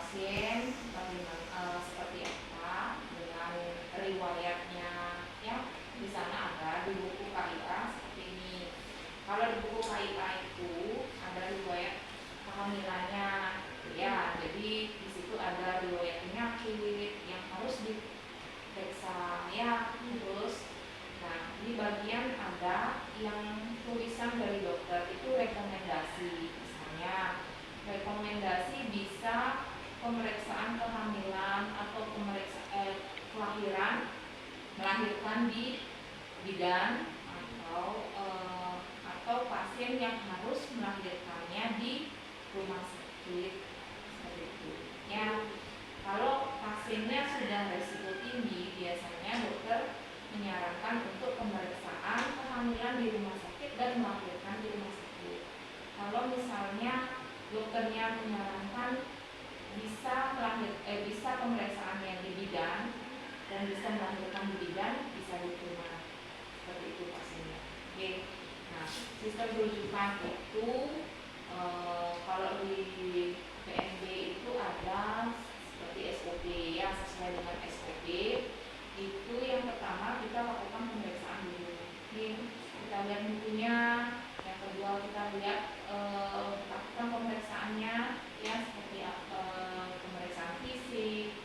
pasien seperti apa dengan riwayatnya, ya. Di sana ada di buku KIA seperti ini. Kalau di buku KIA itu ada riwayat kehamilannya, ya. Jadi di situ ada riwayat penyakit yang harus diperiksa, ya. Terus, nah di bagian ada yang tulisan dari dokter itu rekomendasi, misalnya rekomendasi bisa pemeriksaan kehamilan atau kelahiran, melahirkan di bidan atau pasien yang harus melahirkannya di rumah sakit seperti itu. Ya, kalau pasiennya sudah resiko tinggi, biasanya dokter menyarankan untuk pemeriksaan kehamilan di rumah sakit dan melahirkan di rumah sakit. Kalau misalnya dokternya menyarankan bisa pemeriksaannya di bidan dan bisa melahirkan di bidan, bisa diterima seperti itu pasiennya. Oke. Nah, sistem rujukan itu kalau di PNB itu ada seperti SOP, ya, sesuai dengan SOP. Itu yang pertama kita lakukan pemeriksaan dulu. Ini kita lihat bukunya. Yang kedua kita lihat lakukan pemeriksaannya, ya, seperti pemeriksaan fisik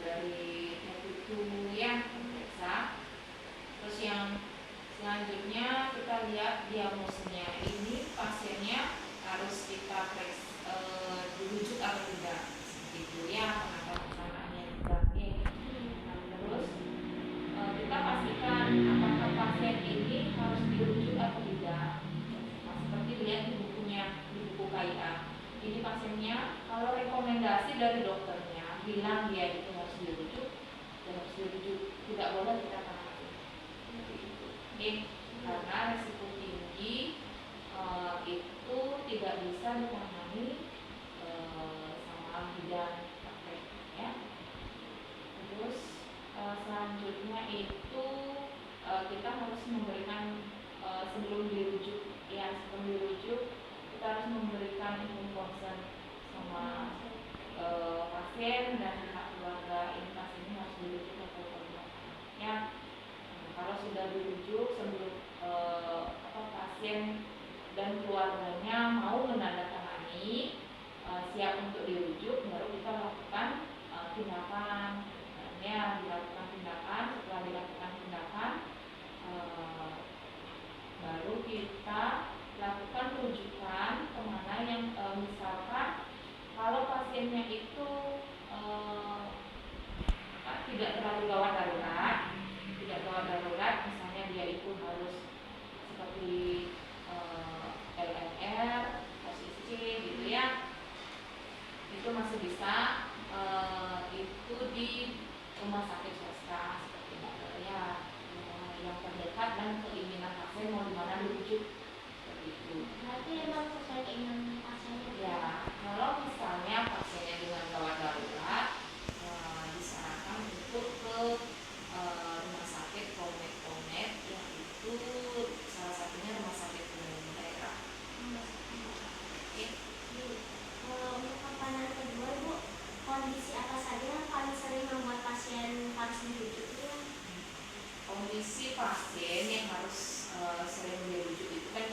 dari tubuh, ya, pemeriksa. Terus yang selanjutnya kita lihat diagnosisnya. Ini pasiennya harus kita dirujuk atau tidak, seperti itu, ya, penanganannya juga. Nah, terus kita pastikan apakah pasien ini harus dirujuk atau tidak. Nah, seperti lihat di bukunya, di buku KIA. Ini pasiennya kalau rekomendasi dari dokternya bilang dia itu harus dirujuk, tidak boleh kita tangani. Oke, karena risiko tinggi itu tidak bisa ditangani sama bidan praktek, ya. Terus selanjutnya itu kita harus memberikan sebelum dirujuk kita harus memberikan info konsen sama pasien dan pihak keluarga. Ini pasien ini harus dirujuk atau tidak, ya. Kalau sudah dirujuk sebelum pasien dan keluarganya mau menandatangani siap untuk dirujuk, baru kita lakukan tindakan. Ya, dilakukan tindakan. Setelah dilakukan tindakan, baru kita lakukan rujukan kemana yang misalkan kalau pasiennya itu tidak terlalu gawat darurat, misalnya dia itu harus seperti LMR, OCC gitu, ya, itu masih bisa itu di rumah sakit swasta seperti itu, ya, yang terdekat dan keinginan pasien mau di mana dirujuk seperti itu. Berarti emang sesuai keinginan pasiennya. Ya, kalau misalnya pasiennya dengan gawat darurat, disarankan untuk ke rumah sakit Promed, yang itu salah satunya rumah sakit umum daerah. Oke. Kalau untuk pertanyaan kedua, Bu, kondisi apa saja yang paling sering membuat pasien harus dirujuk? Kondisi pasien yang harus sering dirujuk itu kan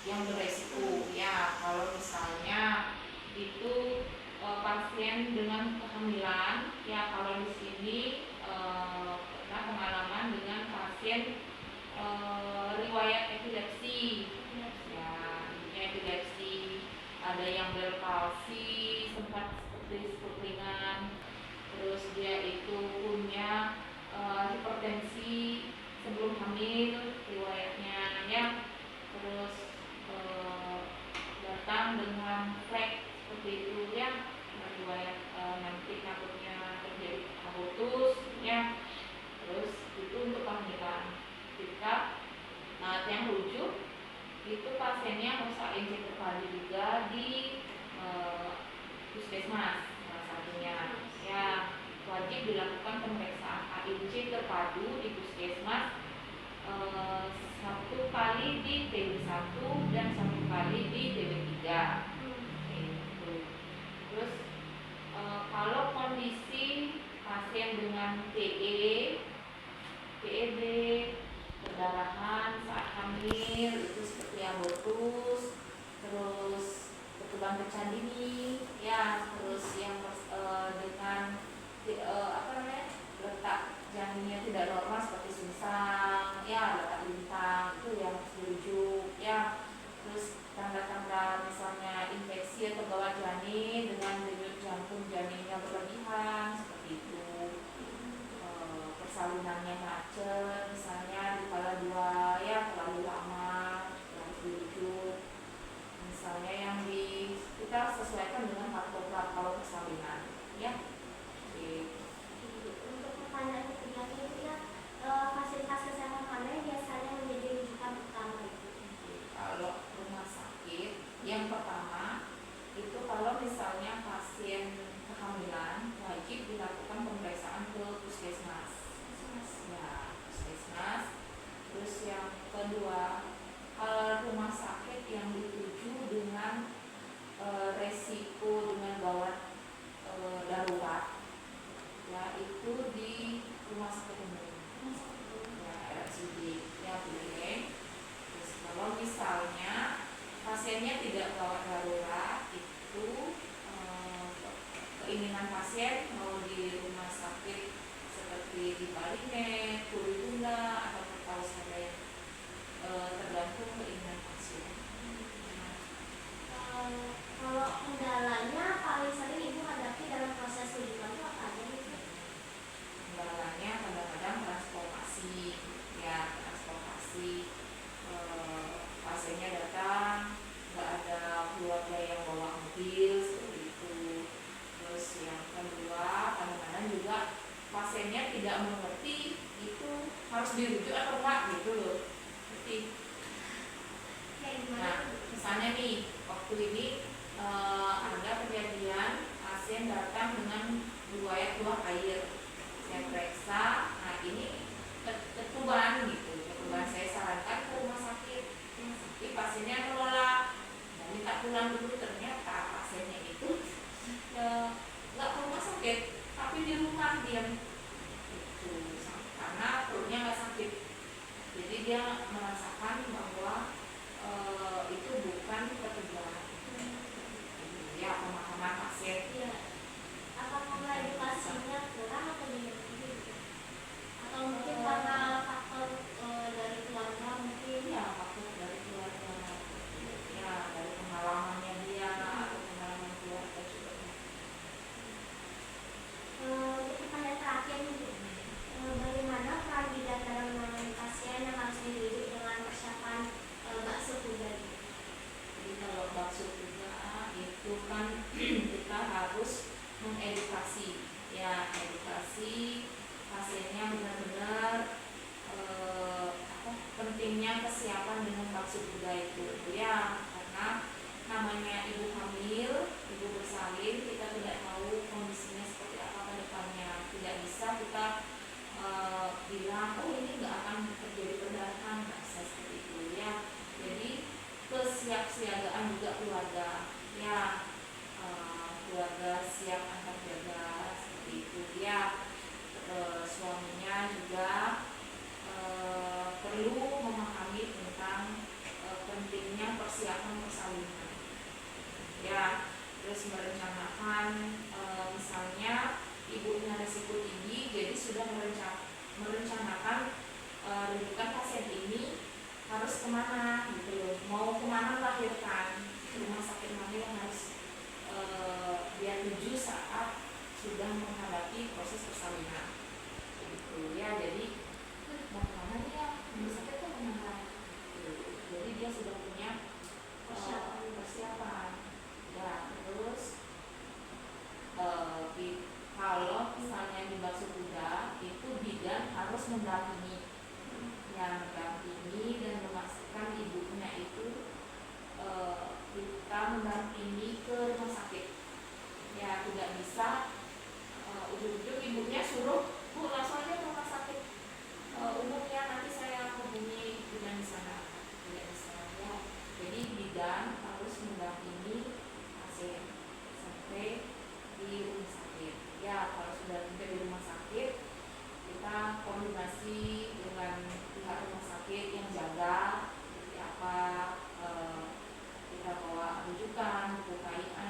yang beresiko, ya. Kalau misalnya itu pasien dengan kehamilan, ya, kalau di sini pernah pengalaman dengan pasien riwayat epilepsi, ya, epilepsi, ada yang berpalsi sempat seperti ringan, terus dia itu punya hipertensi sebelum hamil riwayatnya, ya, terus datang dengan flek seperti itu, ya, riwayat nanti takutnya terjadi abortus, ya. Terus itu untuk kehamilan. Ketika yang rujuk itu pasiennya harus ANC terpadu juga di puskesmas salah satunya, ya. Wajib dilakukan pemeriksaan ANC terpadu di puskesmas 1 kali di TB1 dan 1 kali di TB3. Terus pemeriksaan dini, ya, terus yang dengan letak janinnya tidak normal seperti sungsang, ya, letak lintang itu yang harus dirujuk, ya. Terus tanda-tanda misalnya infeksi atau gawat janin dengan denyut jantung janinnya berlebihan seperti itu. Persalinannya macet, misalnya di kala 2 ya terlalu lama, harus dirujuk. Misalnya yang kita sesuaikan dengan kartogram kalau persalinan, ya. Oke. Untuk pertanyaan ketiganya itu ya, fasilitas kesehatan mana yang biasanya menjadi rujukan utama itu? Kalau rumah sakit, yang pertama itu kalau misalnya pasien kehamilan wajib dilakukan pemeriksaan ke puskesmas. Ya, puskesmas. Terus yang kedua, rumah sakit yang dituju dengan resiko dengan gawat darurat, ya itu di rumah sakit umum, ya RSUD, ya boleh. Terus kalau misalnya pasiennya tidak gawat darurat, itu keinginan pasien mau di rumah sakit seperti di Balinet, Kuritunda, atau kalau ada yang tergantung keinginan pasien. Kalau kendalanya paling sering ibu hadapi dalam proses rujukan itu apa aja gitu? Kendalanya kadang-kadang transportasi, ya transportasi. Pasiennya datang nggak ada keluarga yang bawa mobil seperti itu. Terus yang kedua kadang-kadang juga pasiennya tidak mengerti itu harus dirujuk atau enggak gitu loh. Jadi, nah misalnya nih waktu ini ada kejadian pasien datang dengan buah air, saya periksa, nah ini ketuban gitu, ketuban. Saya sarankan ke rumah sakit, tapi pasiennya menolak dan minta pulang dulu. Ternyata pasiennya itu nggak ke rumah sakit, tapi di rumah diam itu, karena perutnya nggak sakit. Jadi dia merasakan bahwa itu bukan ketuban. Ya, pemahaman pasien. Iya. Apakah edukasinya kurang atau gimana? Atau mungkin karena faktor dari keluarga mungkin? Ya, faktor dari keluarga, ya dari pengalamannya dia atau pengalaman keluarga juga. Untuk pertanyaan terakhir nih, bagaimana peran bidan dalam menangani pasien yang harus dirujuk dengan persiapan bakso kuda? Jadi kalau bakso kuda itu kan kita harus mengedukasi, ya edukasi pasiennya benar-benar pentingnya kesiapan dengan bakso kuda itu, ya karena namanya ibu hamil, ibu bersalin, kita tidak tahu kondisinya seperti apa ke depannya. Tidak bisa kita bilang oh ini nggak akan terjadi perdarahan, nggak bisa seperti itu, ya. Jadi kesiapsiagaan juga keluarga, ya keluarga siap angkat jaga seperti itu, ya. Suaminya juga perlu memahami tentang pentingnya persiapan persalinan, ya. Terus merencanakan misalnya ibunya risiko tinggi, jadi sudah merencanakan rujukan pasien ini harus kemana gitu loh, mau kemana melahirkan, rumah sakit mana yang harus dia tuju saat sudah menghadapi proses persalinan gitu, ya. Jadi mau kemana nih ya, rumah sakit tuh kemana gitu. Jadi dia sudah punya persiapan, ya. Terus kalau misalnya di bakso kuda itu bidan harus mendampingi, yang mendampingi dan memastikan ibunya itu kita mendampingi ke rumah sakit, ya. Tidak bisa ujung-ujung ibunya suruh bu langsung aja ke rumah sakit umumnya, nanti saya hubungi bidan di sana. Tidak bisa, ya. Jadi bidan harus mendampingi pasien sampai di rumah sakit, ya. Kalau sudah sampai di rumah sakit, kita koordinasi dengan pihak rumah sakit yang jaga seperti apa, kita bawa rujukan, buku KIA,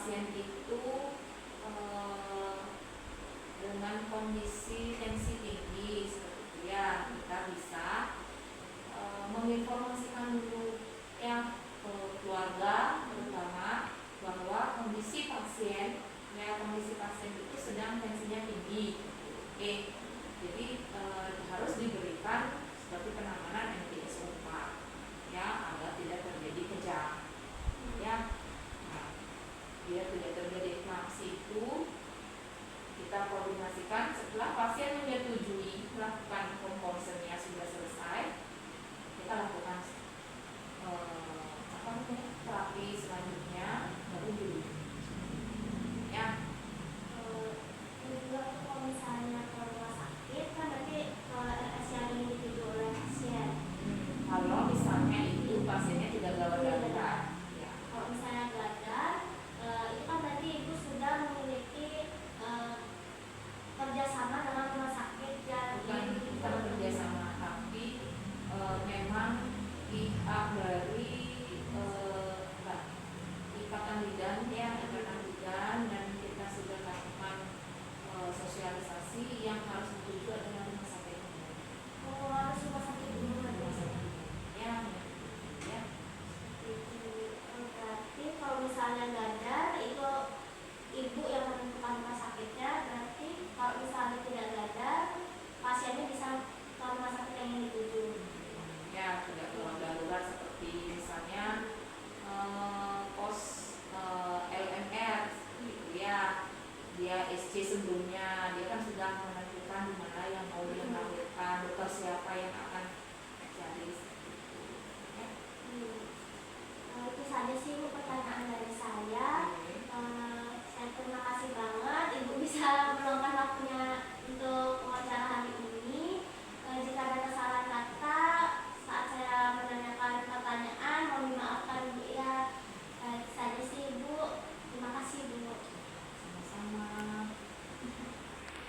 pasien itu dengan kondisi tensi tinggi seperti itu ya, kita bisa menginformasikan dulu ya ke keluarga terutama bahwa kondisi pasien itu sedang tensinya tinggi. Oke, jadi harus diberikan seperti penanganan MTS 4 ya, agar tidak terjadi kejang ya. Nah, biar tidak terjadi reaksi itu kita koordinasikan setelah pasien menyetujui melakukan komponsennya sudah selesai, kita lakukan terapi selanjutnya baru dulu ya. Kedua tuh kalau misalnya ke rumah sakit kan berarti RS yang ingin dituju oleh pasien. Kalau misalnya itu pasiennya tidak gawat darurat ya. Kalau misalnya gawat, itu kan berarti ibu sudah memiliki kerjasama dengan rumah sakit ya. Bukan kerjasama, tapi memang pihak dari ikatan bidan ya, ikatan bidan, dan kita sudah lakukan sosialisasi yang